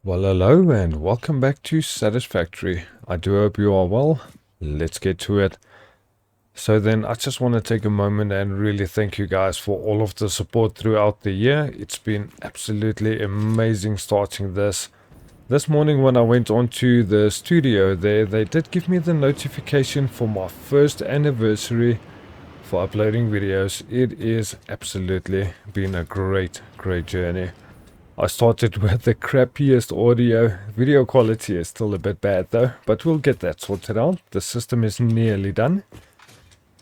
Well, hello and welcome back to Satisfactory. I do hope you are well. Let's get to it. So then I just want to take a moment and really thank you guys for all of the support throughout the year. It's been absolutely amazing starting this. This morning when I went onto the studio there, they did give me the notification for my first anniversary for uploading videos. It is absolutely been a great journey. I started with the crappiest audio. Video quality is still a bit bad though, but we'll get that sorted out. The system is nearly done.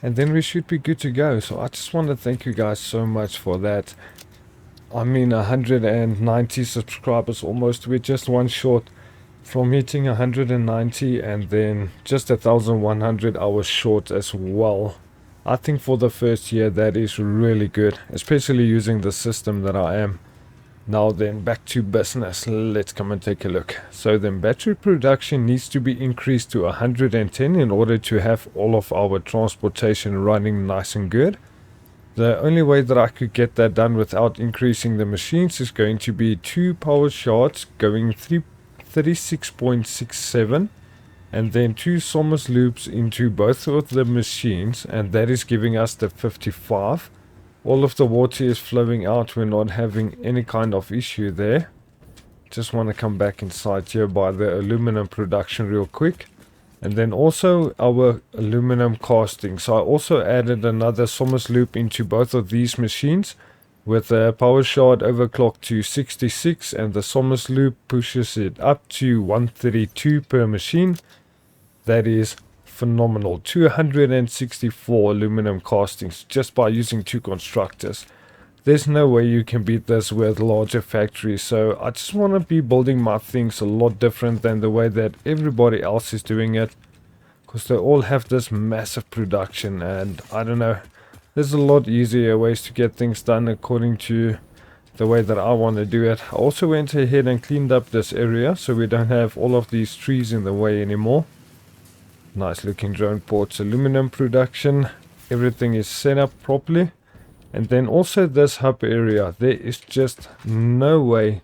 And then we should be good to go. So I just want to thank you guys so much for that. I mean, 190 subscribers almost. We're just one short from hitting 190 and then just 1,100 hours short as well. I think for the first year that is really good, especially using the system that I am. Now then, back to business. Let's come and take a look. So then battery production needs to be increased to 110 in order to have all of our transportation running nice and good. The only way that I could get that done without increasing the machines is going to be 2 power shards going 36.67 and then 2 Somers loops into both of the machines, and that is giving us the 55. All of the water is flowing out. We're not having any kind of issue there. Just want to come back inside here by the aluminum production real quick. And then also our aluminum casting. So I also added another Somers loop into both of these machines with the power shard overclocked to 66, and the Somers loop pushes it up to 132 per machine. That is phenomenal. 264 aluminum castings just by using 2 constructors. There's no way you can beat this with larger factories. So I just want to be building my things a lot different than the way that everybody else is doing it, because they all have this massive production, and I don't know, there's a lot easier ways to get things done according to the way that I want to do it. I also went ahead and cleaned up this area so we don't have all of these trees in the way anymore. Nice looking drone ports, aluminum production, everything is set up properly. And then also this hub area, there is just no way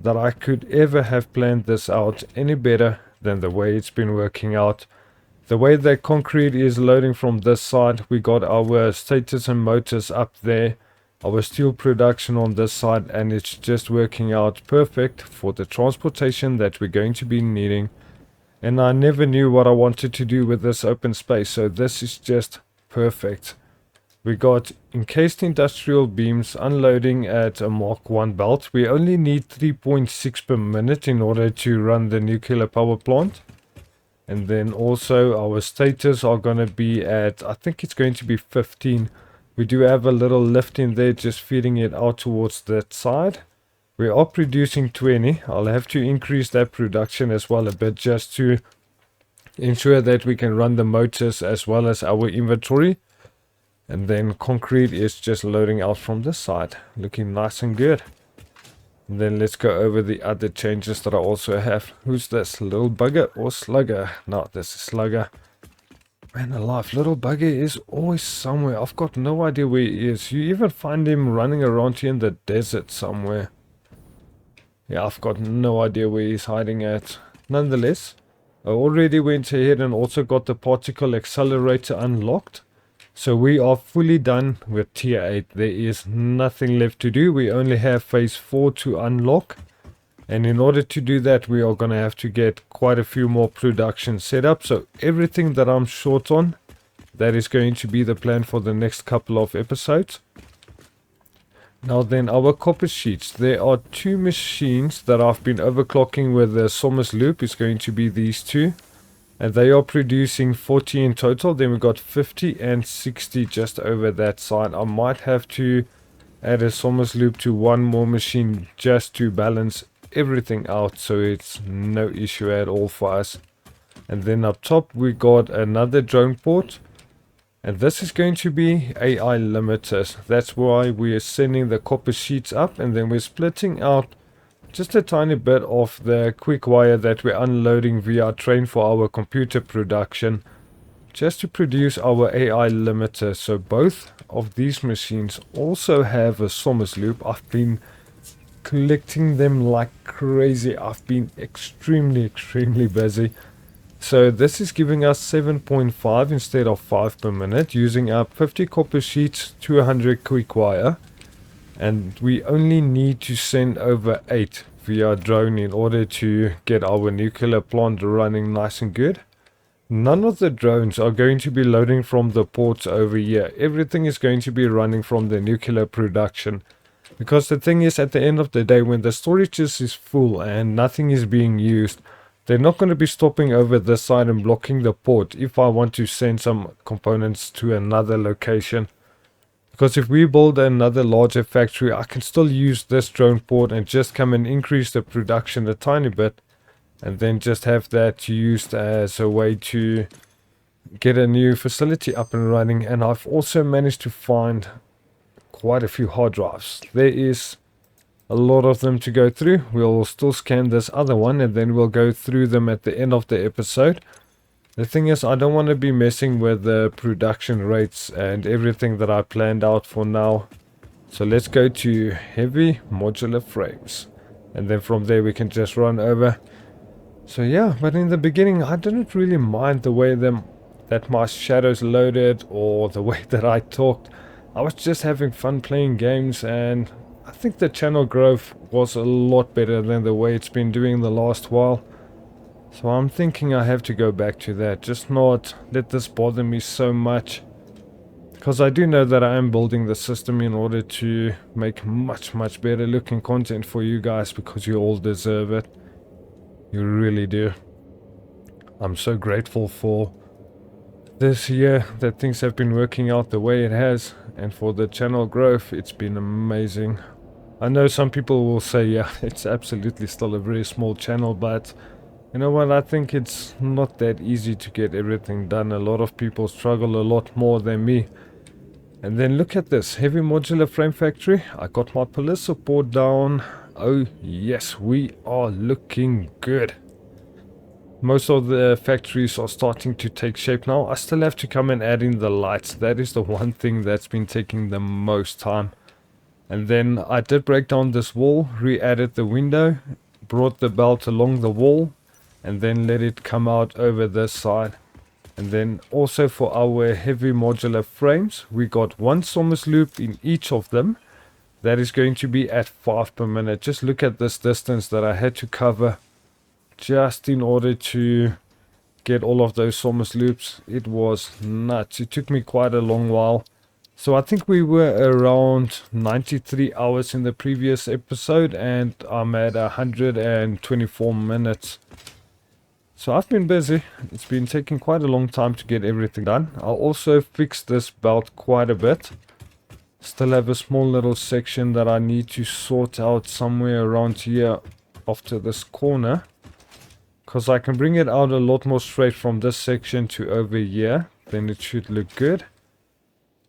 that I could ever have planned this out any better than the way it's been working out. The way that concrete is loading from this side, we got our stators and motors up there, our steel production on this side, and it's just working out perfect for the transportation that we're going to be needing. And I never knew what I wanted to do with this open space, so this is just perfect. We got Encased Industrial Beams unloading at a Mark 1 belt. We only need 3.6 per minute in order to run the nuclear power plant. And then also our stators are going to be at, I think it's going to be 15. We do have a little lift in there just feeding it out towards that side. We are producing 20. I'll have to increase that production as well a bit just to ensure that we can run the motors as well as our inventory. And then concrete is just loading out from this side, looking nice and good. And then let's go over the other changes that I also have. Who's this? Little bugger or slugger? No, this is slugger. Man alive, little bugger is always somewhere. I've got no idea where he is. You even find him running around here in the desert somewhere. Yeah, I've got no idea where he's hiding at. Nonetheless, I already went ahead and also got the particle accelerator unlocked. So we are fully done with tier 8. There is nothing left to do. We only have phase 4 to unlock. And in order to do that, we are going to have to get quite a few more production set up. So everything that I'm short on, that is going to be the plan for the next couple of episodes. Now then, our copper sheets. There are 2 machines that I've been overclocking with the Somers loop. Is going to be these 2. And they are producing 40 in total. Then we got 50 and 60 just over that side. I might have to add a Somers loop to one more machine just to balance everything out, so it's no issue at all for us. And then up top we got another drone port. And this is going to be AI limiters. That's why we are sending the copper sheets up, and then we're splitting out just a tiny bit of the quick wire that we're unloading via train for our computer production, just to produce our AI limiter. So both of these machines also have a Somers loop. I've been collecting them like crazy. I've been extremely busy. So this is giving us 7.5 instead of 5 per minute, using up 50 copper sheets, 200 quick wire. And we only need to send over 8 via drone in order to get our nuclear plant running nice and good. None of the drones are going to be loading from the ports over here. Everything is going to be running from the nuclear production. Because the thing is, at the end of the day, when the storage is full and nothing is being used, they're not going to be stopping over this side and blocking the port if I want to send some components to another location. Because if we build another larger factory, I can still use this drone port and just come and increase the production a tiny bit. And then just have that used as a way to get a new facility up and running. And I've also managed to find quite a few hard drives. There is a lot of them to go through. We'll still scan this other one and then we'll go through them at the end of the episode. The thing is, I don't want to be messing with the production rates and everything that I planned out for now. So let's go to heavy modular frames. And then from there we can just run over. So yeah, but in the beginning I didn't really mind the way that my shadows loaded or the way that I talked. I was just having fun playing games, and I think the channel growth was a lot better than the way it's been doing the last while. So I'm thinking I have to go back to that, just not let this bother me so much. Because I do know that I am building the system in order to make much better looking content for you guys, because you all deserve it. You really do. I'm so grateful for this year that things have been working out the way it has, and for the channel growth. It's been amazing. I know some people will say, yeah, it's absolutely still a very small channel, but you know what, I think it's not that easy to get everything done. A lot of people struggle a lot more than me. And then look at this heavy modular frame factory. I got my pillar support down. Oh yes, we are looking good. Most of the factories are starting to take shape now. I still have to come and add in the lights. That is the one thing that's been taking the most time. And then I did break down this wall, re-added the window, brought the belt along the wall, and then let it come out over this side. And then also for our heavy modular frames, we got one Somers loop in each of them. That is going to be at 5 per minute. Just look at this distance that I had to cover just in order to get all of those Somers loops. It was nuts. It took me quite a long while. So I think we were around 93 hours in the previous episode, and I'm at 124 minutes. So I've been busy. It's been taking quite a long time to get everything done. I'll also fix this belt quite a bit. Still have a small little section that I need to sort out somewhere around here after this corner. Because I can bring it out a lot more straight from this section to over here. Then it should look good.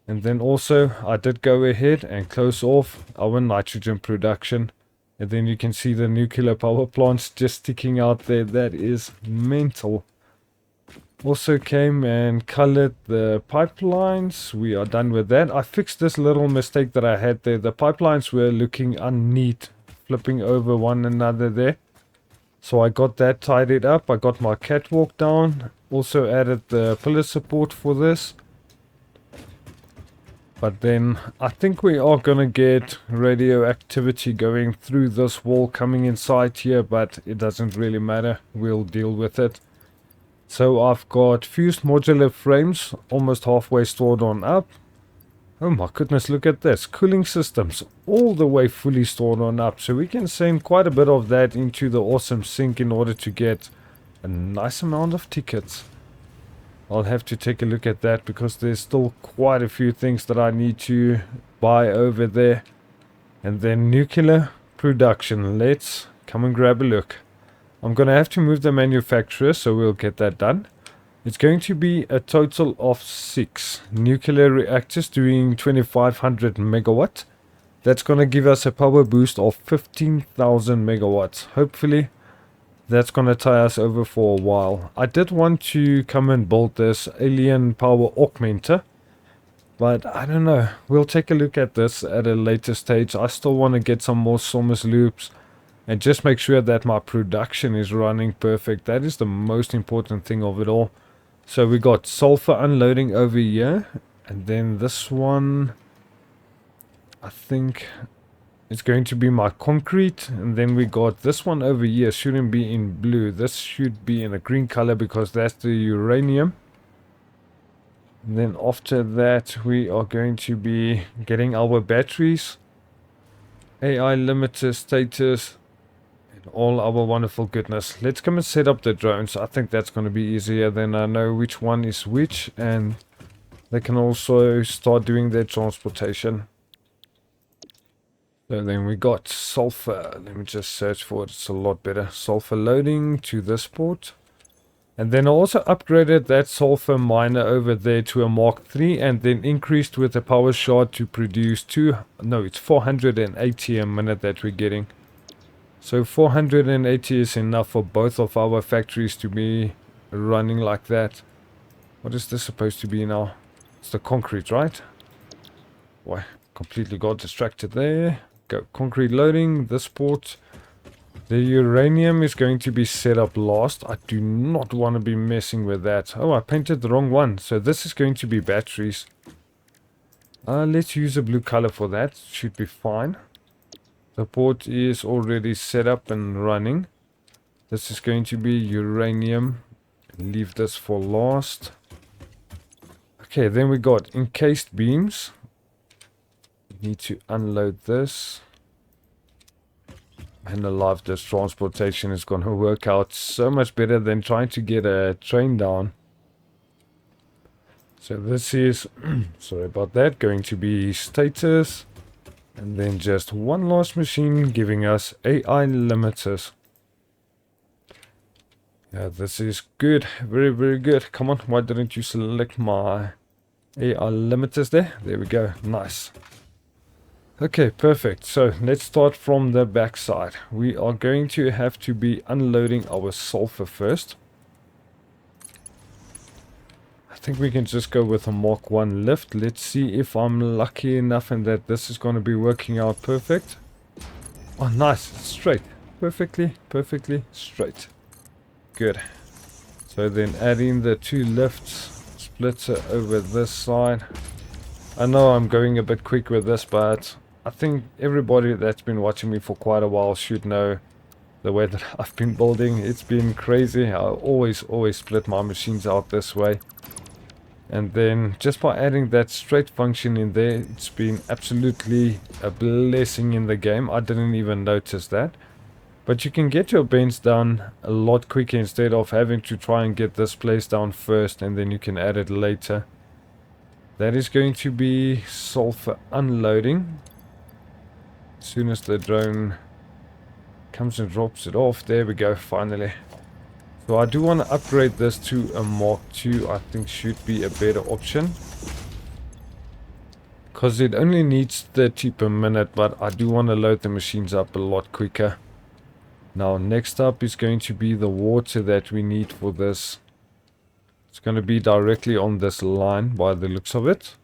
And then also I did go ahead and close off our nitrogen production. And then you can see the nuclear power plants just sticking out there. That is mental. Also came and colored the pipelines. We are done with that. I fixed this little mistake that I had there. The pipelines were looking unneat, flipping over one another there. So I got that tidied up. I got my catwalk down. Also added the pillar support for this. But then I think we are going to get radioactivity going through this wall coming inside here, but it doesn't really matter. We'll deal with it. So I've got fused modular frames almost halfway stored on up. Oh my goodness, look at this. Cooling systems all the way fully stored on up. So we can send quite a bit of that into the awesome sink in order to get a nice amount of tickets. I'll have to take a look at that because there's still quite a few things that I need to buy over there. And then nuclear production. Let's come and grab a look. I'm going to have to move the manufacturer, so we'll get that done. It's going to be a total of 6 nuclear reactors doing 2500 megawatt. That's going to give us a power boost of 15,000 megawatts. Hopefully that's going to tie us over for a while. I did want to come and build this alien power augmenter. But I don't know. We'll take a look at this at a later stage. I still want to get some more Sommers loops and just make sure that my production is running perfect. That is the most important thing of it all. So we got sulfur unloading over here. And then this one, I think it's going to be my concrete. And then we got this one over here. Shouldn't be in blue. This should be in a green color because that's the uranium. And then after that, we are going to be getting our batteries, AI limiters, stators, and all our wonderful goodness. Let's come and set up the drones. I think that's going to be easier. Then I know which one is which, and they can also start doing their transportation. So then we got sulfur. Let me just search for it. It's a lot better. Sulfur loading to this port. And then I also upgraded that sulfur miner over there to a Mark III and then increased with a power shard to produce it's 480 a minute that we're getting. So 480 is enough for both of our factories to be running like that. What is this supposed to be now? It's the concrete, right? Why? Completely got distracted there. Go concrete loading, this port. The uranium is going to be set up last. I do not want to be messing with that. Oh, I painted the wrong one. So this is going to be batteries. Let's use a blue color for that. Should be fine. The port is already set up and running. This is going to be uranium. Leave this for last. Okay, then we got encased beams. Need to unload this. And alive, this transportation is going to work out so much better than trying to get a train down. So this is, sorry about that, going to be stators. And then just one last machine giving us AI limiters. Yeah, this is good. Very, very good. Come on, why didn't you select my AI limiters there? There we go. Nice. Okay, perfect. So let's start from the back side. We are going to have to be unloading our sulfur first. I think we can just go with a Mark 1 lift. Let's see if I'm lucky enough and that this is going to be working out perfect. Oh, nice. It's straight. Perfectly straight. Good. So then add in the 2 lifts. Splitter over this side. I know I'm going a bit quick with this, but I think everybody that's been watching me for quite a while should know the way that I've been building. It's been crazy. I always split my machines out this way. And then just by adding that straight function in there, it's been absolutely a blessing in the game. I didn't even notice that. But you can get your bends done a lot quicker instead of having to try and get this place down first and then you can add it later. That is going to be sulfur unloading. As soon as the drone comes and drops it off. There we go, finally. So I do want to upgrade this to a Mark II. I think should be a better option. Because it only needs 30 per minute, but I do want to load the machines up a lot quicker. Now next up is going to be the water that we need for this. It's going to be directly on this line by the looks of it.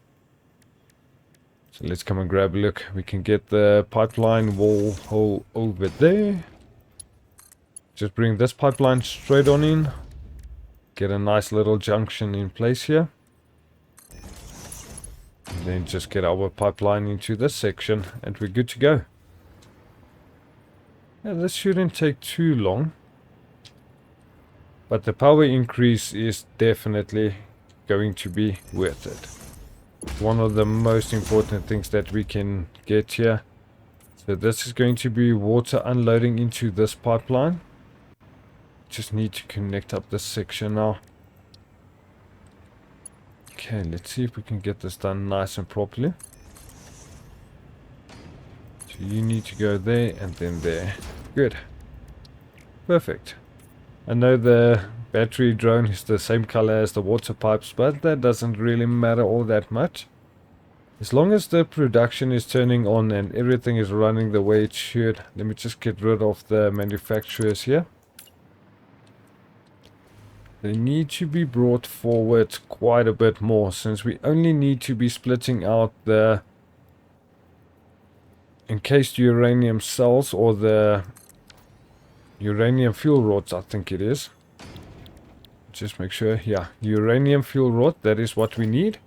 So let's come and grab a look. We can get the pipeline wall hole over there. Just bring this pipeline straight on in. Get a nice little junction in place here. And then just get our pipeline into this section and we're good to go. Yeah, this shouldn't take too long. But the power increase is definitely going to be worth it. One of the most important things that we can get here. So this is going to be water unloading into this pipeline. Just need to connect up this section now. Okay, let's see if we can get this done nice and properly. So you need to go there and then there. Good. Perfect. I know the battery drone is the same color as the water pipes, but that doesn't really matter all that much. As long as the production is turning on and everything is running the way it should. Let me just get rid of the manufacturers here. They need to be brought forward quite a bit more, since we only need to be splitting out the encased uranium cells, or the uranium fuel rods, I think it is. Just make sure, yeah, uranium fuel rod, that is what we need.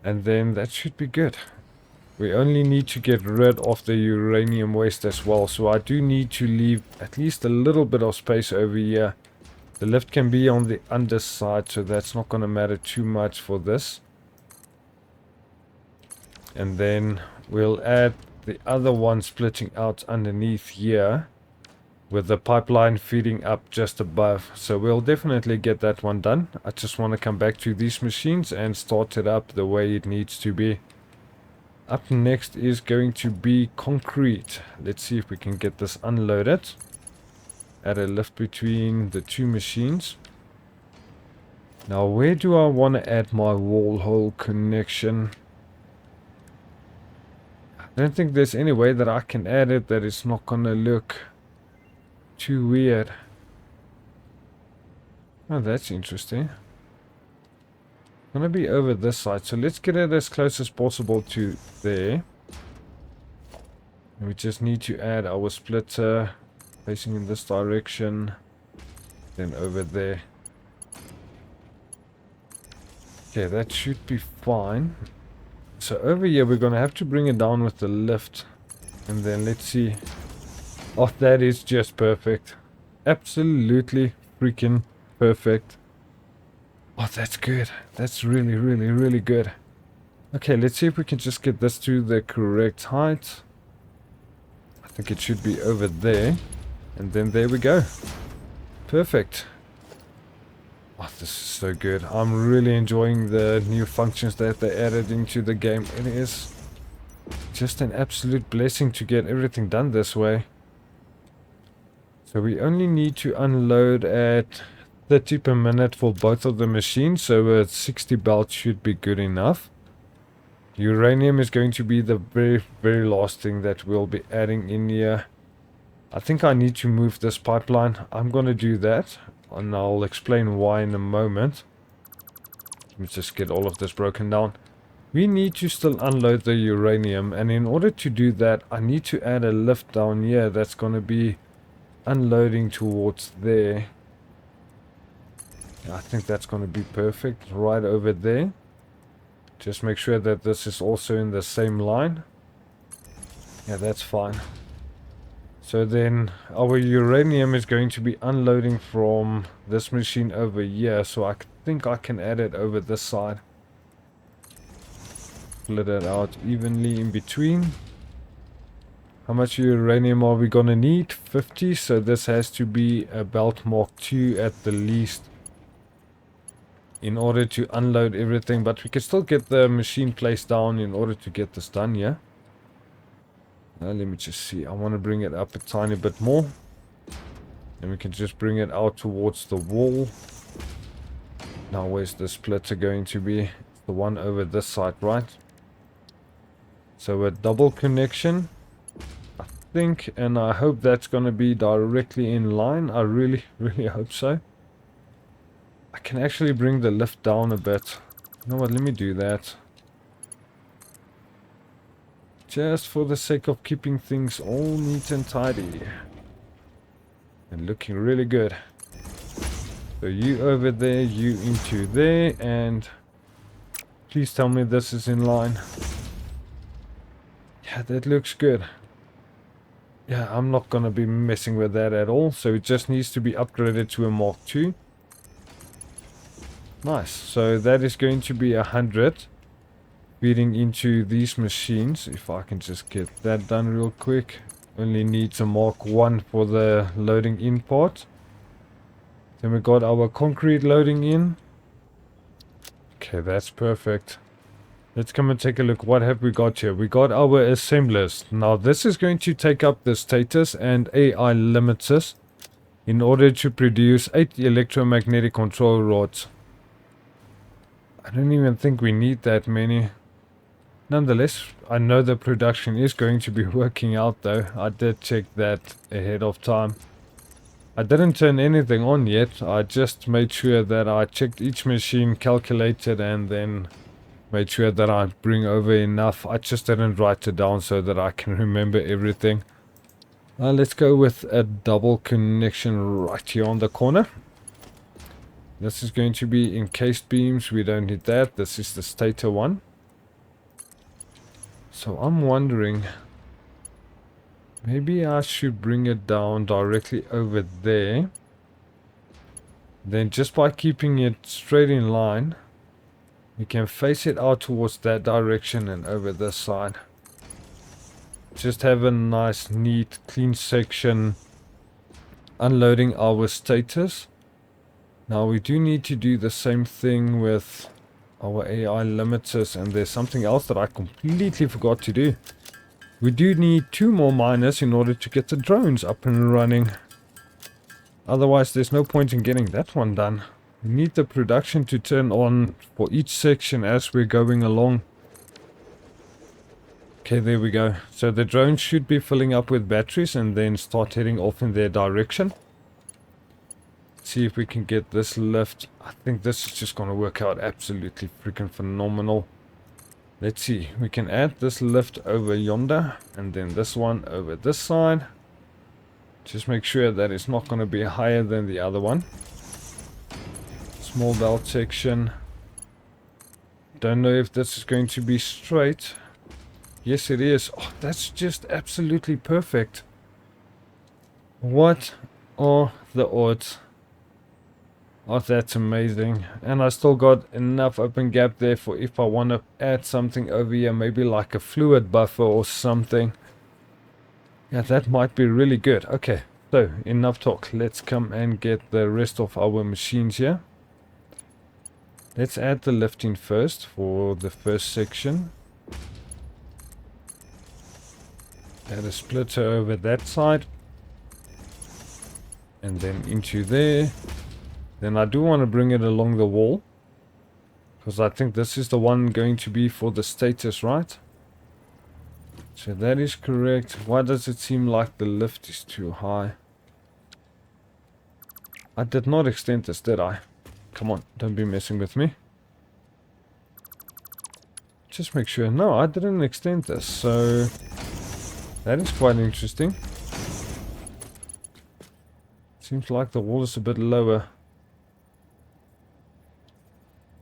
And then that should be good. We only need to get rid of the uranium waste as well, so I do need to leave at least a little bit of space over here. The lift can be on the underside, so that's not going to matter too much for this. And then we'll add the other one splitting out underneath here, with the pipeline feeding up just above. So we'll definitely get that one done. I just want to come back to these machines and start it up the way it needs to be. Up next is going to be concrete. Let's see if we can get this unloaded. Add a lift between the two machines. Now, where do I want to add my wall hole connection? I don't think there's any way that I can add it that it's not going to look too weird. Oh, that's interesting. Gonna be over this side, so let's get it as close as possible to there. And we just need to add our splitter facing in this direction, then over there. Okay, that should be fine. So over here we're gonna have to bring it down with the lift, and then let's see. Oh, that is just perfect. Absolutely freaking perfect. Oh, that's good. That's really, really, really good. Okay, let's see if we can just get this to the correct height. I think it should be over there. And then there we go. Perfect. Oh, this is so good. I'm really enjoying the new functions that they added into the game. It is just an absolute blessing to get everything done this way. So we only need to unload at 30 per minute for both of the machines, so a 60 belt should be good enough. Uranium is going to be the very, very last thing that we'll be adding in here. I think I need to move this pipeline. I'm going to do that, and I'll explain why in a moment. Let me just get all of this broken down. We need to still unload the uranium, and in order to do that, I need to add a lift down here that's going to be unloading towards there. I think that's going to be perfect right over there. Just make sure that this is also in the same line. Yeah, that's fine. So then our uranium is going to be unloading from this machine over here. So I think I can add it over this side. Split it out evenly in between. How much uranium are we going to need? 50. So this has to be a belt Mark II at the least, in order to unload everything, but we can still get the machine placed down in order to get this done, yeah? Now let me just see, I want to bring it up a tiny bit more, and we can just bring it out towards the wall. Now where's the splitter going to be? It's the one over this side, right? So a double connection, I think, and I hope that's going to be directly in line. I really, really hope so. I can actually bring the lift down a bit. You know what, let me do that. Just for the sake of keeping things all neat and tidy. And looking really good. So you over there, you into there, and please tell me this is in line. Yeah, that looks good. Yeah, I'm not gonna be messing with that at all. So it just needs to be upgraded to a Mark II. Nice, so that is going to be 100 feeding into these machines. If I can just get that done real quick. Only needs a Mark I for the loading in part. Then we got our concrete loading in. Okay, that's perfect. Let's come and take a look. What have we got here? We got our assemblers. Now this is going to take up the Stators and AI limiters in order to produce 8 electromagnetic control rods. I don't even think we need that many. Nonetheless, I know the production is going to be working out though. I did check that ahead of time. I didn't turn anything on yet. I just made sure that I checked each machine, calculated, and then made sure that I bring over enough. I just didn't write it down so that I can remember everything. Let's go with a double connection right here on the corner. This is going to be encased beams. We don't need that. This is the stator one. So I'm wondering, maybe I should bring it down directly over there. Then just by keeping it straight in line, we can face it out towards that direction and over this side. Just have a nice, neat, clean section unloading our stators. Now we do need to do the same thing with our AI limiters, and there's something else that I completely forgot to do. We do need 2 more miners in order to get the drones up and running. Otherwise there's no point in getting that one done. We need the production to turn on for each section as we're going along. Okay, there we go. So the drones should be filling up with batteries and then start heading off in their direction. See if we can get this lift. I think this is just going to work out absolutely freaking phenomenal. Let's see. We can add this lift over yonder and then this one over this side. Just make sure that it's not going to be higher than the other one. Small belt section. Don't know if this is going to be straight. Yes, it is. Oh, that's just absolutely perfect. What are the odds? Oh, that's amazing. And I still got enough open gap there for if I want to add something over here, maybe like a fluid buffer or something. Yeah, that might be really good. Okay, so enough talk. Let's come and get the rest of our machines here. Let's add the lifting first for the first section. Add a splitter over that side. And then into there. Then I do want to bring it along the wall. Because I think this is the one going to be for the status, right? So that is correct. Why does it seem like the lift is too high? I did not extend this, did I? Come on, don't be messing with me. Just make sure. No, I didn't extend this. So that is quite interesting. Seems like the wall is a bit lower.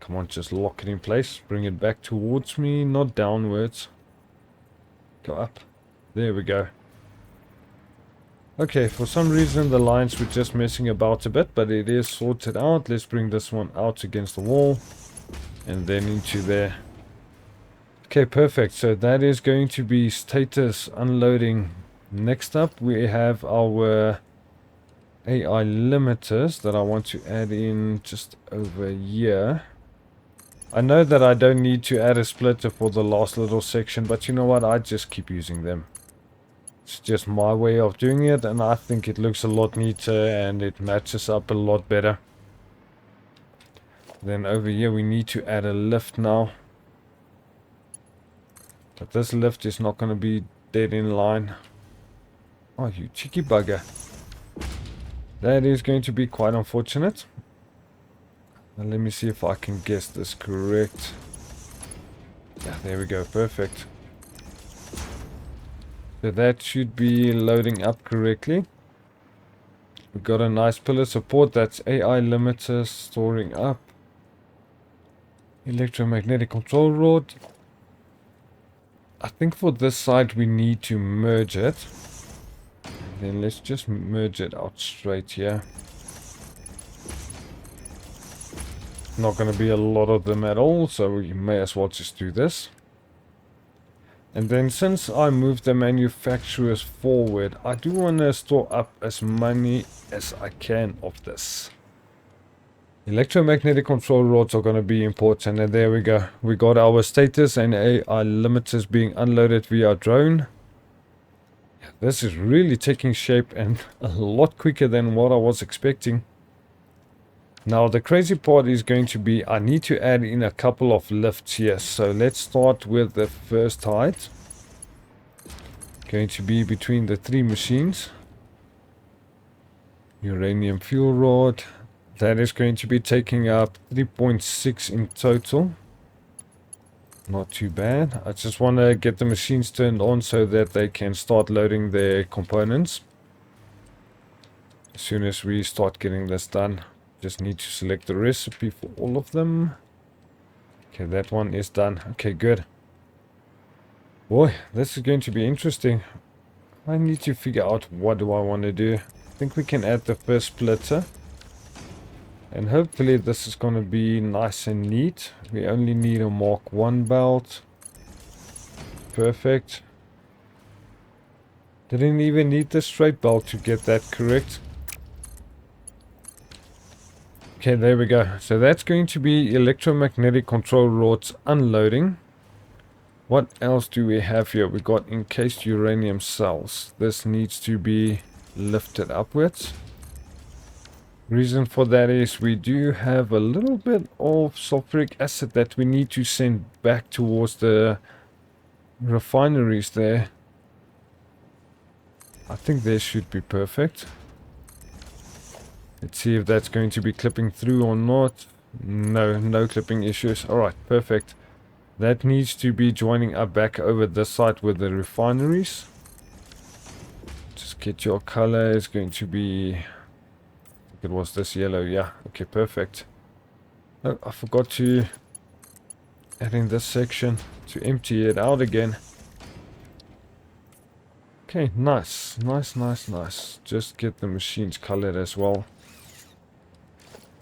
Come on, just lock it in place. Bring it back towards me, not downwards. Go up. There we go. Okay, for some reason the lines were just messing about a bit, but it is sorted out. Let's bring this one out against the wall. And then into there. Okay, perfect. So that is going to be status unloading. Next up we have our AI limiters that I want to add in just over here. I know that I don't need to add a splitter for the last little section, but you know what? I just keep using them. It's just my way of doing it, and I think it looks a lot neater and it matches up a lot better. Then over here we need to add a lift now. But this lift is not going to be dead in line. Oh, you cheeky bugger. That is going to be quite unfortunate. Now let me see if I can guess this correct. Yeah, there we go. Perfect. So that should be loading up correctly. We've got a nice pillar support. That's AI limiter storing up. Electromagnetic control rod. I think for this side we need to merge it. And then let's just merge it out straight here. Not going to be a lot of them at all, so we may as well just do this. And then since I moved the manufacturers forward, I do want to store up as many as I can of this. Electromagnetic control rods are going to be important, and there we go. We got our status and AI limiters being unloaded via drone. This is really taking shape and a lot quicker than what I was expecting. Now the crazy part is going to be I need to add in a couple of lifts here. So let's start with the first height. Going to be between the 3 machines. Uranium fuel rod. That is going to be taking up 3.6 in total. Not too bad. I just want to get the machines turned on so that they can start loading their components. As soon as we start getting this done, just need to select the recipe for all of them. Okay, that one is done. Okay, good. Boy, this is going to be interesting. I need to figure out what do I want to do. I think we can add the first splitter. And hopefully this is going to be nice and neat. We only need a Mark 1 belt. Perfect. Didn't even need the straight belt to get that correct. Okay, there we go. So that's going to be electromagnetic control rods unloading. What else do we have here? We got encased uranium cells. This needs to be lifted upwards. Reason for that is we do have a little bit of sulfuric acid that we need to send back towards the refineries there. I think they should be perfect. Let's see if that's going to be clipping through or not. No clipping issues. Alright, perfect. That needs to be joining up back over this side with the refineries. Just get your color. It's going to be... It was this yellow, yeah. Okay, perfect. Oh, I forgot to add in this section to empty it out again. Okay, nice. Just get the machines colored as well.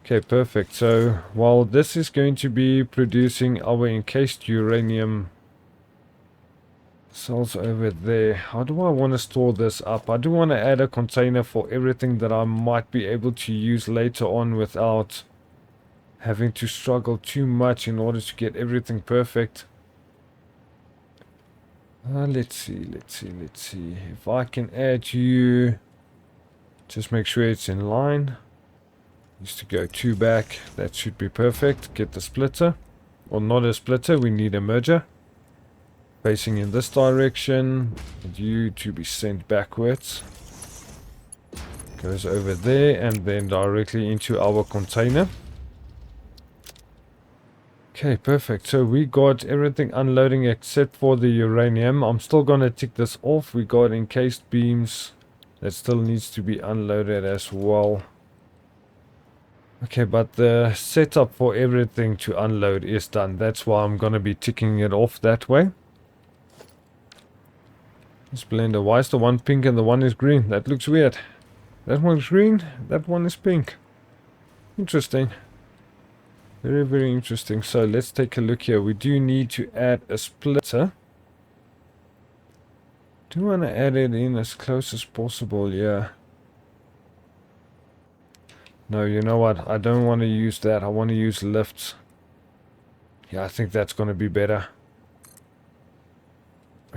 Okay, perfect. So, while this is going to be producing our encased uranium cells over there, how do I want to store this up? I do want to add a container for everything that I might be able to use later on without having to struggle too much in order to get everything perfect. Let's see. If I can add you, just make sure it's in line. Needs to go 2 back. That should be perfect. Get the splitter. Or not a splitter, we need a merger. Facing in this direction. And you to be sent backwards. Goes over there and then directly into our container. Okay, perfect. So we got everything unloading except for the uranium. I'm still going to tick this off. We got encased beams. That still needs to be unloaded as well. Okay, but the setup for everything to unload is done. That's why I'm going to be ticking it off that way. This blender, why is the one pink and the one is green? That looks weird. That one's green, that one is pink. Interesting. Very interesting. So let's take a look here. We do need to add a splitter. Do want to add it in as close as possible, yeah. No, you know what? I don't want to use that. I want to use lifts. Yeah, I think that's going to be better.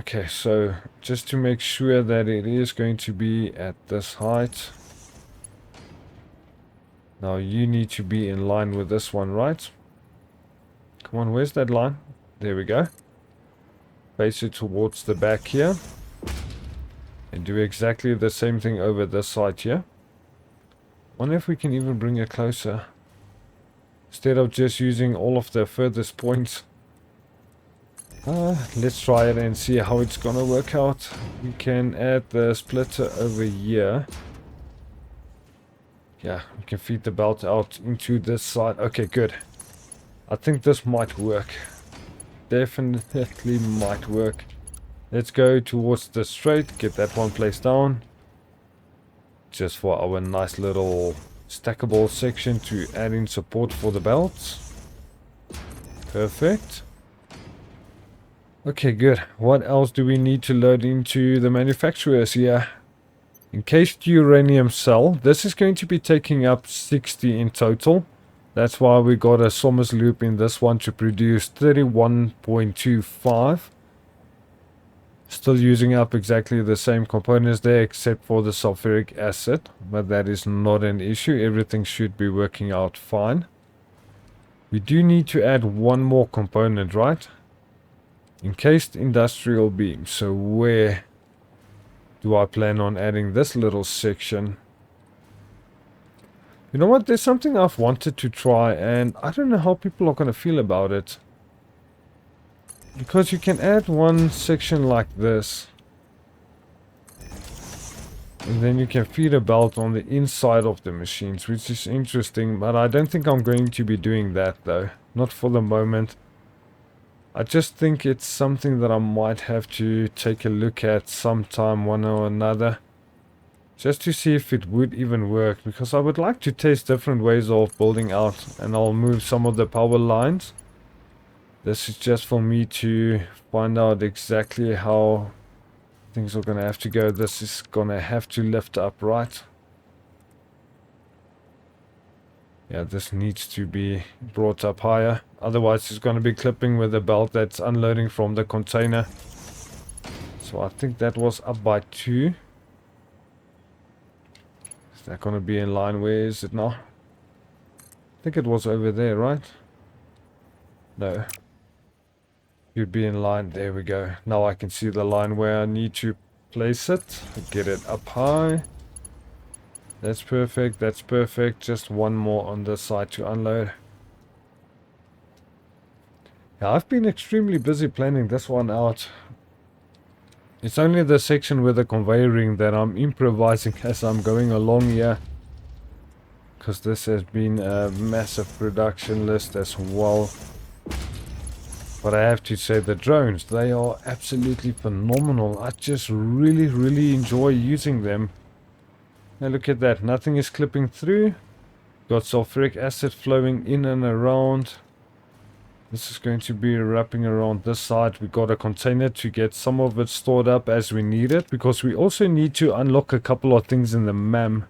Okay, so just to make sure that it is going to be at this height. Now you need to be in line with this one, right? Come on, where's that line? There we go. Face it towards the back here. And do exactly the same thing over this side here. Wonder if we can even bring it closer. Instead of just using all of the furthest points. Let's try it and see how it's gonna work out. We can add the splitter over here. Yeah, we can feed the belt out into this side. Okay, good. I think this might work. Definitely might work. Let's go towards the straight. Get that one placed down. Just for our nice little stackable section to add in support for the belts. Perfect. Okay, good. What else do we need to load into the manufacturers here? Encased uranium cell. This is going to be taking up 60 in total. That's why we got a Somers loop in this one to produce 31.25. Still using up exactly the same components there except for the sulfuric acid. But that is not an issue. Everything should be working out fine. We do need to add one more component, right? Encased Industrial Beams. So where do I plan on adding this little section? You know what? There's something I've wanted to try, and I don't know how people are going to feel about it. Because you can add one section like this. And then you can feed a belt on the inside of the machines, which is interesting. But I don't think I'm going to be doing that, though. Not for the moment. I just think it's something that I might have to take a look at sometime, one or another. Just to see if it would even work, because I would like to test different ways of building out, and I'll move some of the power lines. This is just for me to find out exactly how things are going to have to go. This is going to have to lift up, right? Yeah, this needs to be brought up higher. Otherwise, it's going to be clipping with the belt that's unloading from the container. So I think that was up by 2. Is that going to be in line? Where is it now? I think it was over there, right? No. You'd be in line. There we go. Now I can see the line where I need to place it. Get it up high. That's perfect. That's perfect. Just one more on this side to unload. Yeah, I've been extremely busy planning this one out. It's only the section with the conveyoring that I'm improvising as I'm going along here. Because this has been a massive production list as well. But I have to say, the drones, they are absolutely phenomenal. I just really enjoy using them. Now look at that, nothing is clipping through. Got sulfuric acid flowing in and around. This is going to be wrapping around this side. We got a container to get some of it stored up as we need it, because we also need to unlock a couple of things in the MAM.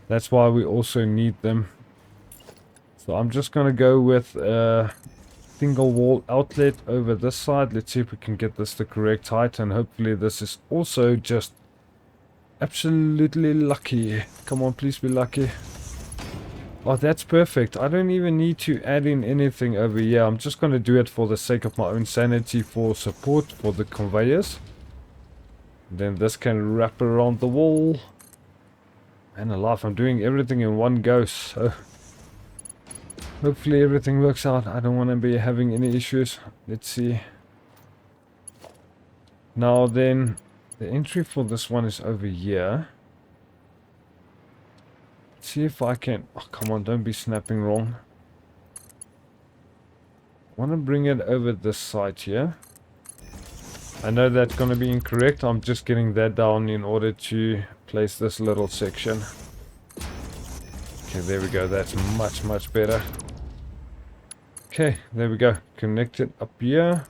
That's why we also need them. So I'm just going to go with a single wall outlet over this side. Let's see if we can get this the correct height, and hopefully this is also just absolutely lucky. Come on, please be lucky. Oh, that's perfect. I don't even need to add in anything over here. I'm just going to do it for the sake of my own sanity, for support for the conveyors. Then this can wrap around the wall. And alive, I'm doing everything in one go, so hopefully everything works out. I don't want to be having any issues. Let's see. Now then, the entry for this one is over here. See if I can... Oh, come on, don't be snapping wrong. I want to bring it over this side here. I know that's going to be incorrect. I'm just getting that down in order to place this little section. Okay, there we go. That's much better. Okay, there we go. Connect it up here.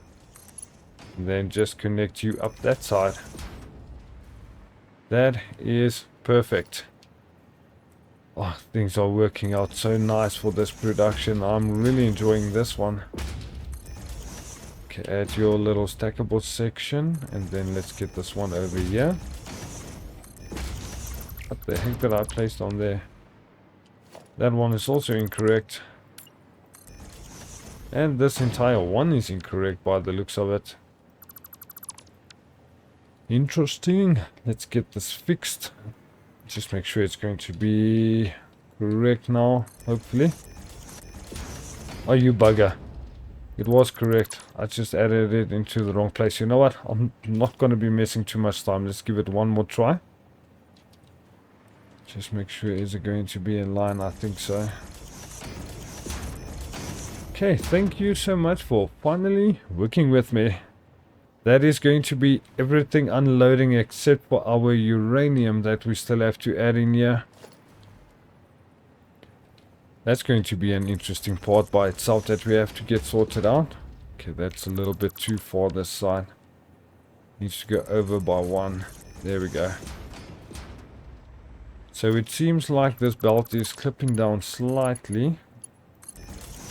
And then just connect you up that side. That is perfect. Oh, things are working out so nice for this production. I'm really enjoying this one. Okay, add your little stackable section, and then let's get this one over here. What the heck did I place on there? That one is also incorrect. And this entire one is incorrect by the looks of it. Interesting. Let's get this fixed. Just make sure it's going to be correct now, hopefully. Oh, you bugger. It was correct. I just added it into the wrong place. You know what? I'm not going to be messing too much time. Let's give it one more try. Just make sure, is it going to be in line? I think so. Okay, thank you so much for finally working with me. That is going to be everything unloading except for our uranium that we still have to add in here. That's going to be an interesting part by itself that we have to get sorted out. Okay, that's a little bit too far this side. Needs to go over by 1. There we go. So it seems like this belt is clipping down slightly.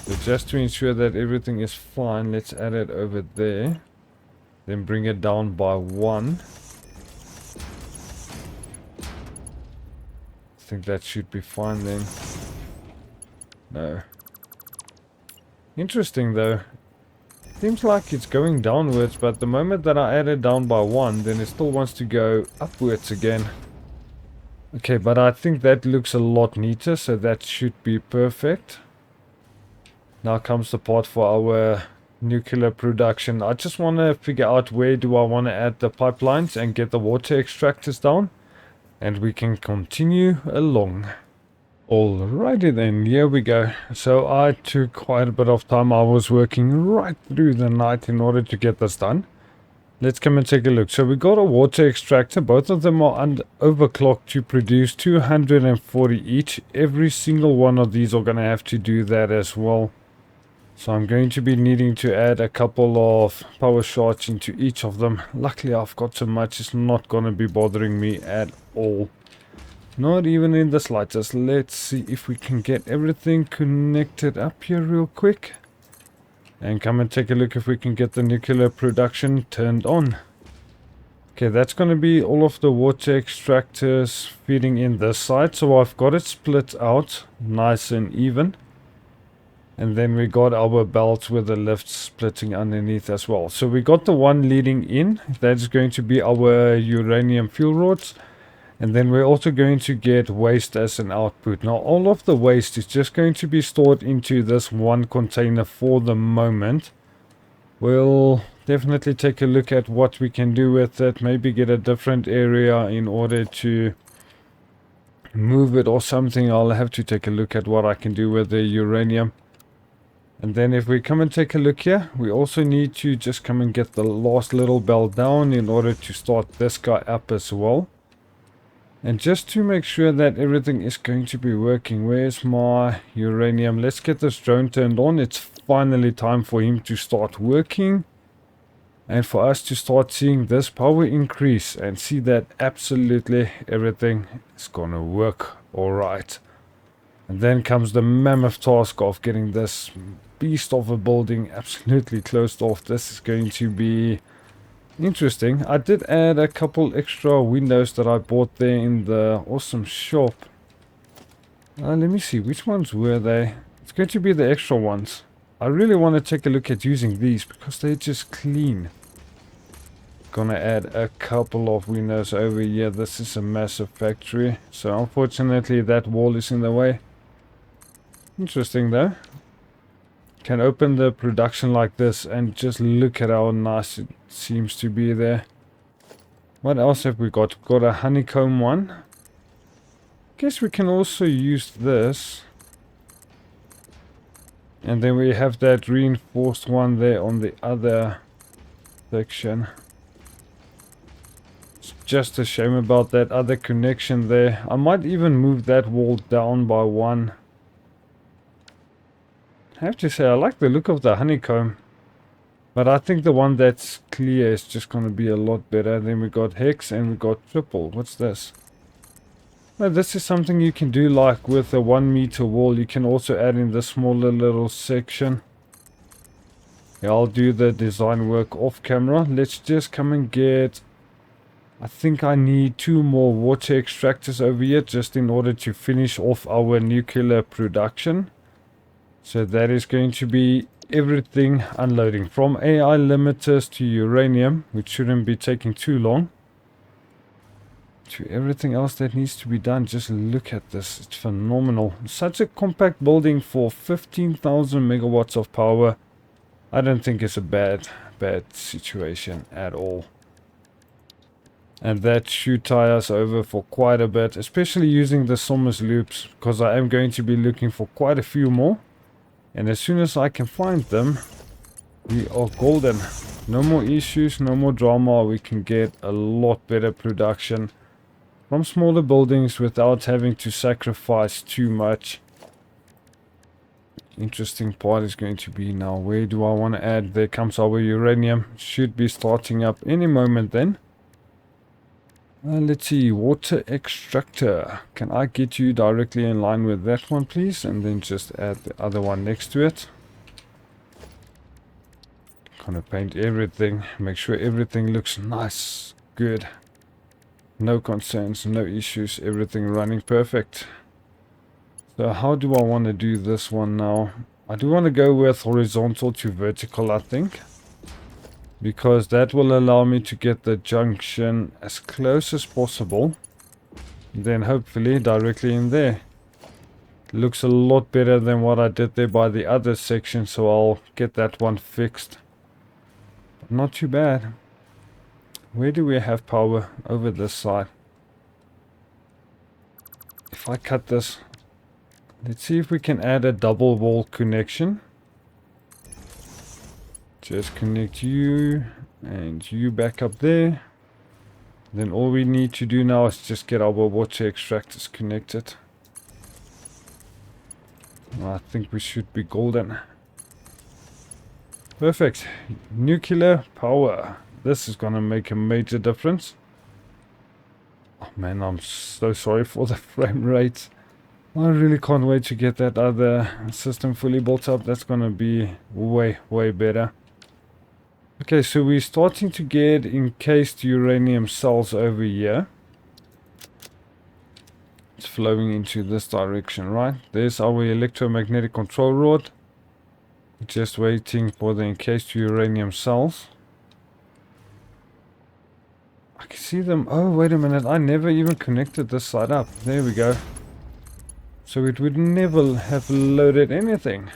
So just to ensure that everything is fine, let's add it over there. Then bring it down by 1. I think that should be fine then. No. Interesting though. Seems like it's going downwards, but the moment that I add it down by 1, then it still wants to go upwards again. Okay, but I think that looks a lot neater, so that should be perfect. Now comes the part for our nuclear production. I just want to figure out where do I want to add the pipelines and get the water extractors down, and we can continue along. Alrighty then, here we go. So I took quite a bit of time. I was working right through the night in order to get this done. Let's come and take a look. So we got a water extractor. Both of them are overclocked to produce 240 each. Every single one of these are going to have to do that as well. So I'm going to be needing to add a couple of power shafts into each of them. Luckily I've got so much, it's not going to be bothering me at all. Not even in the slightest. Let's see if we can get everything connected up here real quick. And come and take a look if we can get the nuclear production turned on. Okay, that's going to be all of the water extractors feeding in this side. So I've got it split out nice and even. And then we got our belts with the lifts splitting underneath as well. So we got the one leading in. That's going to be our uranium fuel rods. And then we're also going to get waste as an output. Now all of the waste is just going to be stored into this one container for the moment. We'll definitely take a look at what we can do with it. Maybe get a different area in order to move it or something. I'll have to take a look at what I can do with the uranium. And then if we come and take a look here, we also need to just come and get the last little bell down in order to start this guy up as well. And just to make sure that everything is going to be working, where's my uranium? Let's get this drone turned on. It's finally time for him to start working. And for us to start seeing this power increase and see that absolutely everything is gonna work alright. And then comes the mammoth task of getting this beast of a building absolutely closed off. This is going to be interesting. I did add a couple extra windows that I bought there in the awesome shop. Let me see, which ones were they? It's going to be the extra ones. I really want to take a look at using these because they're just clean. Gonna add a couple of windows over here. This is a massive factory, so unfortunately that wall is in the way. Interesting though. Can open the production like this and just look at how nice it seems to be there. What else have we got? We've got a honeycomb one. Guess we can also use this. And then we have that reinforced one there on the other section. It's just a shame about that other connection there. I might even move that wall down by one. I have to say, I like the look of the honeycomb. But I think the one that's clear is just going to be a lot better. Then we got hex and we got triple. What's this? Now this is something you can do like with a 1 meter wall. You can also add in the smaller little section. Yeah, I'll do the design work off camera. Let's just come and get... I think I need 2 more water extractors over here just in order to finish off our nuclear production. So that is going to be everything unloading from AI limiters to uranium, which shouldn't be taking too long, to everything else that needs to be done. Just look at this, it's phenomenal. Such a compact building for 15,000 megawatts of power. I don't think it's a bad situation at all. And that should tie us over for quite a bit, especially using the Somers loops, because I am going to be looking for quite a few more. And as soon as I can find them, we are golden. No more issues, no more drama. We can get a lot better production from smaller buildings without having to sacrifice too much. Interesting part is going to be now, where do I want to add? There comes our uranium. Should be starting up any moment then. Let's see, water extractor. Can I get you directly in line with that one, please? And then just add the other one next to it. Gonna paint everything, make sure everything looks nice, good. No concerns, no issues, everything running perfect. So how do I want to do this one now? I do want to go with horizontal to vertical, I think. Because that will allow me to get the junction as close as possible Then hopefully directly in there. Looks a lot better than what I did there by the other section, so I'll get that one fixed. Not too bad. Where do we have power? Over this side. If I cut this, let's see if we can add a double wall connection. Just connect you and you back up there. Then all we need to do now is just get our water extractors connected. I think we should be golden. Perfect. Nuclear power. This is gonna make a major difference. Oh man, I'm so sorry for the frame rate. I really can't wait to get that other system fully built up. That's gonna be way better. Okay, so we're starting to get encased uranium cells over here. It's flowing into this direction, right? There's our electromagnetic control rod. Just waiting for the encased uranium cells. I can see them. Oh, wait a minute. I never even connected this side up. There we go. So it would never have loaded anything.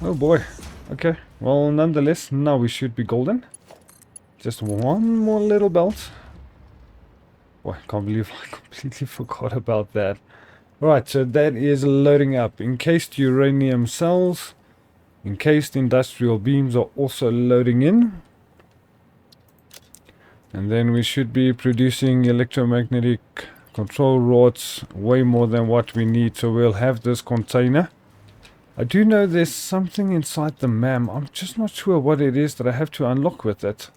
Oh boy. Okay. Well, nonetheless, now we should be golden. Just one more little belt. Boy, I can't believe I completely forgot about that. Alright, so that is loading up. Encased uranium cells. Encased industrial beams are also loading in. And then we should be producing electromagnetic control rods way more than what we need. So we'll have this container. I do know there's something inside the MAM. I'm just not sure what it is that I have to unlock with it.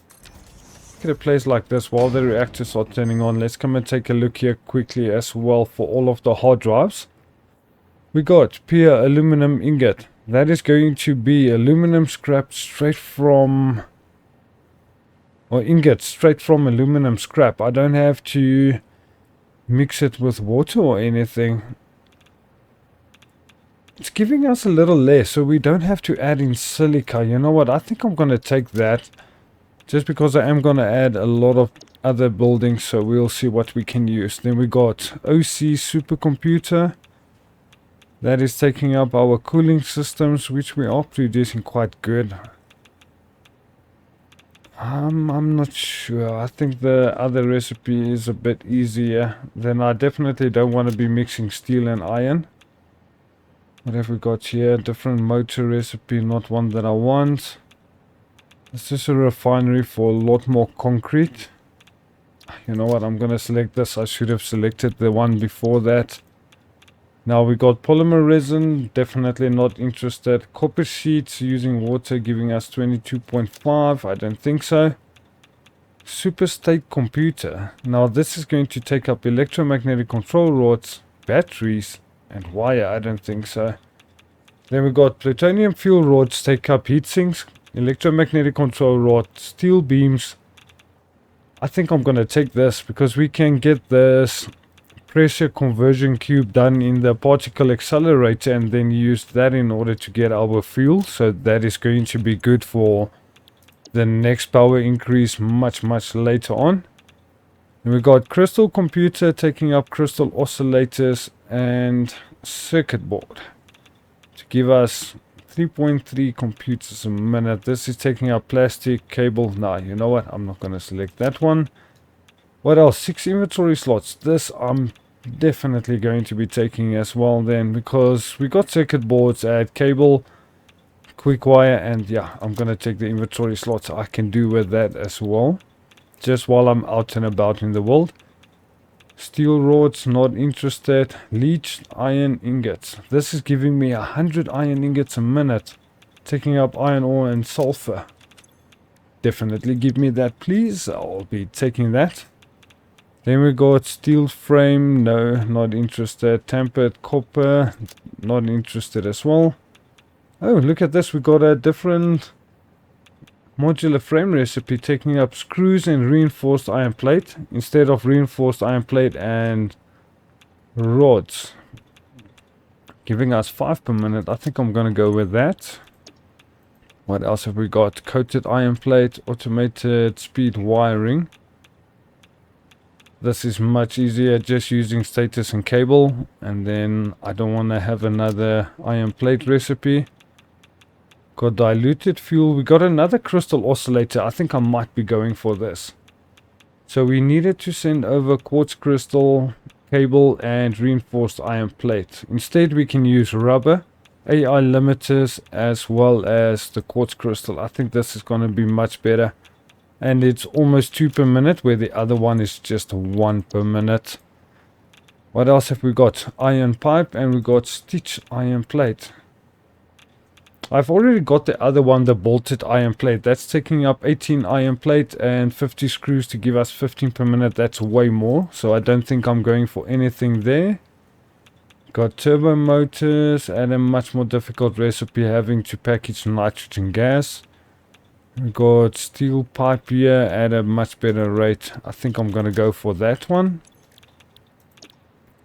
Look at a place like this while the reactors are turning on. Let's come and take a look here quickly as well for all of the hard drives. We got pure aluminum ingot. That is going to be aluminum scrap straight from... or ingot straight from aluminum scrap. I don't have to mix it with water or anything. It's giving us a little less, so we don't have to add in silica. You know what? I think I'm going to take that. Just because I am going to add a lot of other buildings, so we'll see what we can use. Then we got OC supercomputer. That is taking up our cooling systems, which we are producing quite good. I'm not sure. I think the other recipe is a bit easier. Then I definitely don't want to be mixing steel and iron. What have we got here? Different motor recipe, not one that I want. This is a refinery for a lot more concrete. You know what? I'm going to select this. I should have selected the one before that. Now we got polymer resin. Definitely not interested. Copper sheets using water giving us 22.5. I don't think so. Superstate computer. Now this is going to take up electromagnetic control rods, batteries, and wire. I don't think so. Then we got plutonium fuel rods take up heat sinks, electromagnetic control rod, steel beams. I think I'm going to take this because we can get this pressure conversion cube done in the particle accelerator and then use that in order to get our fuel. So that is going to be good for the next power increase much later on. And we got crystal computer taking up crystal oscillators and circuit board to give us 3.3 computers a minute. This is taking up plastic cable. Nah, you know what? I'm not going to select that one. What else? 6 inventory slots. This I'm definitely going to be taking as well then, because we got circuit boards, add cable, quick wire, and yeah, I'm going to take the inventory slots. I can do with that as well, just while I'm out and about in the world. Steel rods, not interested. Leached iron ingots. This is giving me 100 iron ingots a minute, taking up iron ore and sulfur. Definitely give me that, please. I'll be taking that. Then we got steel frame. No, not interested. Tempered copper. Not interested as well. Oh, look at this. We got a different modular frame recipe taking up screws and reinforced iron plate instead of reinforced iron plate and rods, giving us 5 per minute. I think I'm gonna go with that. What else have we got? Coated iron plate, automated speed wiring. this is much easier just using Stators and cable, and then I don't want to have another iron plate recipe. Got diluted fuel. We got another crystal oscillator. I think I might be going for this. So we needed to send over quartz crystal, cable, and reinforced iron plate. Instead we can use rubber, AI limiters, as well as the quartz crystal. I think this is going to be much better. And it's almost 2 per minute, where the other one is just 1 per minute. What else have we got? Iron pipe, and we got stitch iron plate. I've already got the other one, the bolted iron plate. That's taking up 18 iron plate and 50 screws to give us 15 per minute. That's way more, so I don't think I'm going for anything there. Got turbo motors and a much more difficult recipe, having to package nitrogen gas. We got steel pipe here at a much better rate. I think I'm gonna go for that one.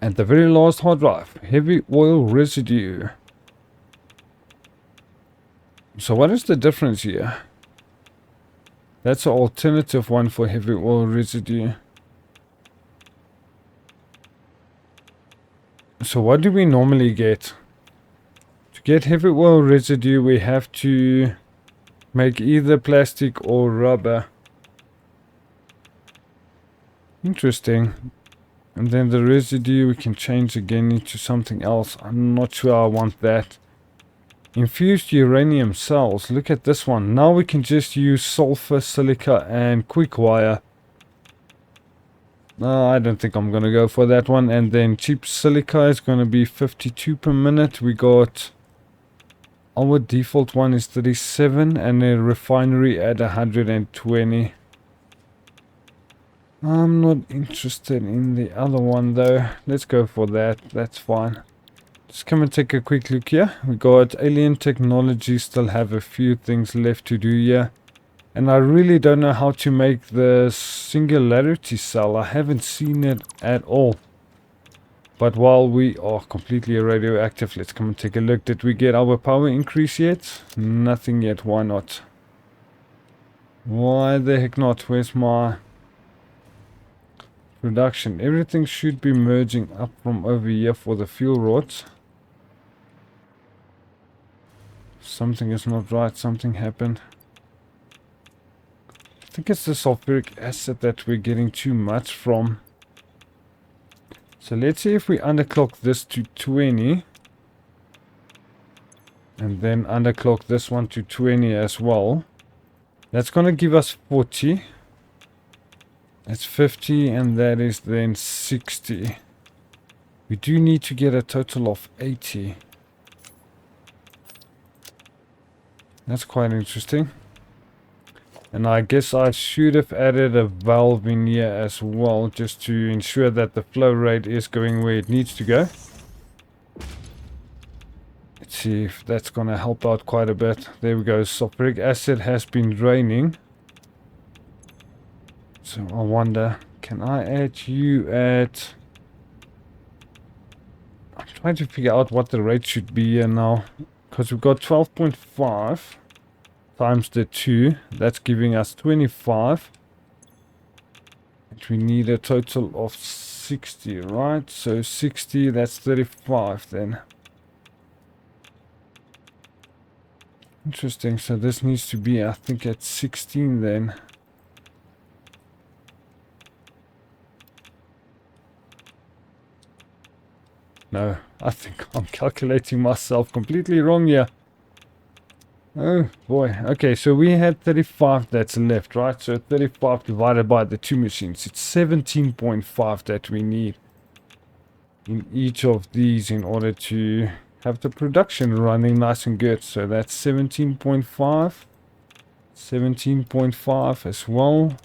And the very last hard drive, heavy oil residue. So what is the difference here? That's an alternative one for heavy oil residue. So what do we normally get? To get heavy oil residue, we have to make either plastic or rubber. Interesting. And then the residue we can change again into something else. I'm not sure I want that. Infused uranium cells. Look at this one. Now we can just use sulfur, silica, and quick wire. I don't think I'm going to go for that one. And then cheap silica is going to be 52 per minute. We got... Our default one is 37, and a refinery at 120. I'm not interested in the other one though. Let's go for that. That's fine. Just come and take a quick look here. We got alien technology, still have a few things left to do here. And I really don't know how to make the singularity cell. I haven't seen it at all. But while we are completely radioactive, let's come and take a look. Did we get our power increase yet? Nothing yet. Why not? Why the heck not? Where's my production? Everything should be merging up from over here for the fuel rods. Something is not right. Something happened. I think it's the sulfuric acid that we're getting too much from. So let's see if we underclock this to 20. And then underclock this one to 20 as well. That's going to give us 40. That's 50, and that is then 60. We do need to get a total of 80. That's quite interesting. And I guess I should have added a valve in here as well, just to ensure that the flow rate is going where it needs to go. Let's see if that's going to help out quite a bit. There we go. Sulfuric acid has been draining. So I wonder, can I add you at... I'm trying to figure out what the rate should be here now. Because we've got 12.5 times the 2. That's giving us 25. And we need a total of 60, right? So 60, that's 35 then. Interesting. So this needs to be, I think, at 16 then. No, I think I'm calculating myself completely wrong here. Oh boy. Okay, so we had 35 that's left, right? So 35 divided by the two machines. It's 17.5 that we need in each of these in order to have the production running nice and good. So that's 17.5. 17.5 as well.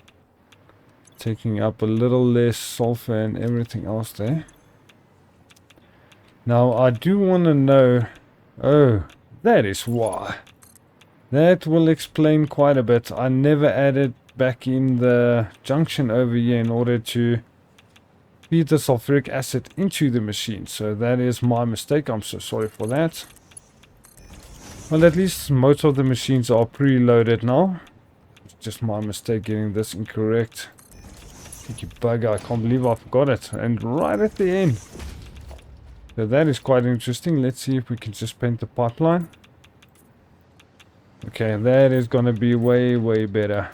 Taking up a little less sulfur and everything else there. Now, I do want to know... Oh, that is why. That will explain quite a bit. I never added back in the junction over here in order to feed the sulfuric acid into the machine. So that is my mistake. I'm so sorry for that. Well, at least most of the machines are preloaded now. It's just my mistake getting this incorrect. You bugger, I can't believe I forgot it. And right at the end. So that is quite interesting. Let's see if we can just paint the pipeline. Okay, that is going to be way, way better.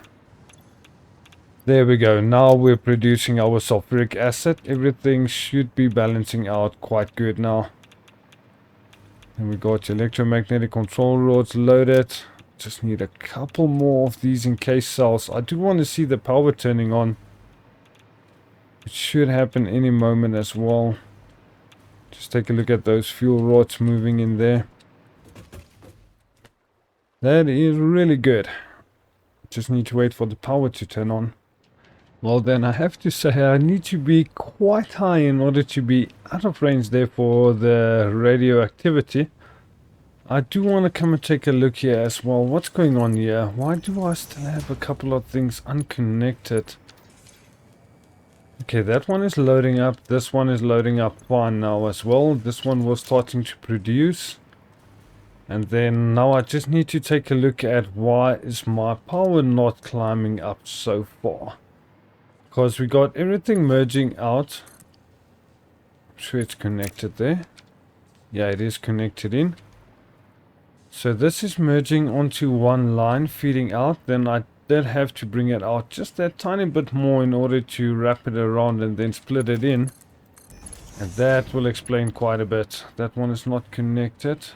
There we go. Now we're producing our sulfuric acid. Everything should be balancing out quite good now. And we got electromagnetic control rods loaded. Just need a couple more of these encased cells. I do want to see the power turning on. It should happen any moment as well. Just take a look at those fuel rods moving in there. That is really good. Just need to wait for the power to turn on. Well then, I have to say I need to be quite high in order to be out of range there for the radioactivity. I do want to come and take a look here as well. What's going on here? Why do I still have a couple of things unconnected? Okay, that one is loading up. This one is loading up fine now as well. This one was starting to produce. And then now I just need to take a look at why is my power not climbing up so far. Because we got everything merging out. I'm sure it's connected there. Yeah, it is connected in. So this is merging onto one line, feeding out. Then I did have to bring it out just that tiny bit more in order to wrap it around and then split it in. And that will explain quite a bit. That one is not connected.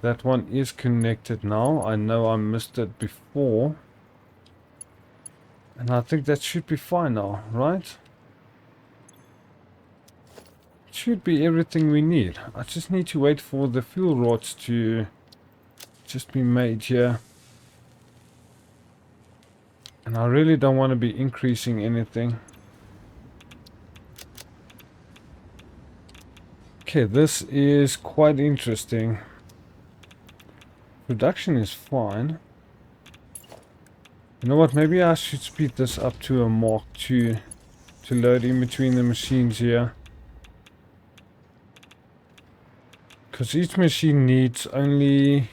That one is connected now. I know I missed it before. And I think that should be fine now, right? It should be everything we need. I just need to wait for the fuel rods to just be made here. And I really don't want to be increasing anything. Okay, this is quite interesting. Production is fine. You know what, maybe I should speed this up to a Mark II to load in between the machines here. Because each machine needs only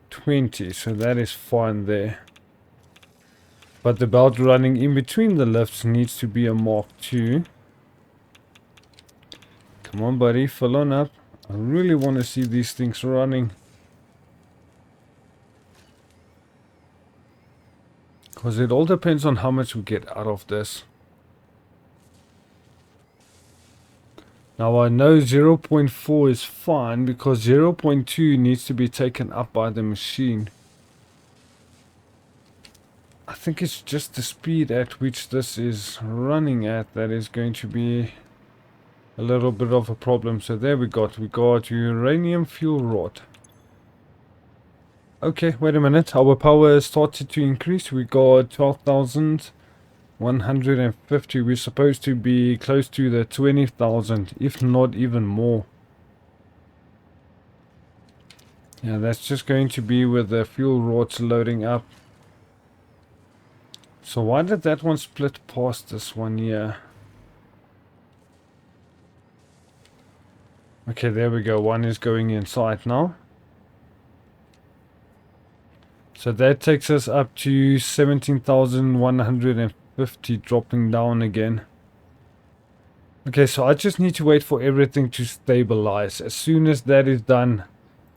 20, so that is fine there. But the belt running in between the lifts needs to be a Mark II. Come on buddy, fill on up. I really want to see these things running. Because it all depends on how much we get out of this. Now I know 0.4 is fine because 0.2 needs to be taken up by the machine. I think it's just the speed at which this is running at that is going to be a little bit of a problem. So there we got uranium fuel rod. Okay, wait a minute. Our power started to increase. We got 12,150. We're supposed to be close to the 20,000, if not even more. Yeah, that's just going to be with the fuel rods loading up. So why did that one split past this one here? Okay, there we go. One is going inside now. So that takes us up to 17,150, dropping down again. Okay, so I just need to wait for everything to stabilize. As soon as that is done,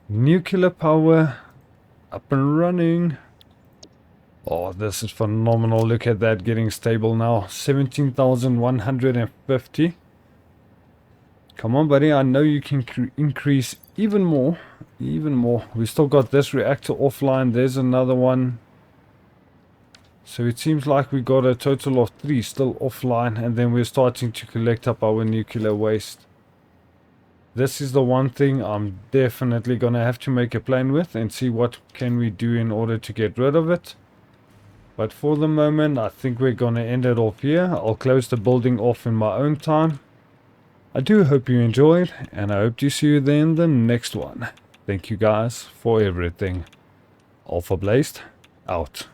nuclear power up and running. Oh, this is phenomenal. Look at that getting stable now. 17,150. Come on, buddy. I know you can increase even more. Even more. We still got this reactor offline. There's another one. So it seems like we got a total of 3 still offline. And then we're starting to collect up our nuclear waste. This is the one thing I'm definitely going to have to make a plan with. And see what can we do in order to get rid of it. But for the moment, I think we're going to end it off here. I'll close the building off in my own time. I do hope you enjoyed, and I hope to see you then in the next one. Thank you guys for everything. Alpha Blazed, out.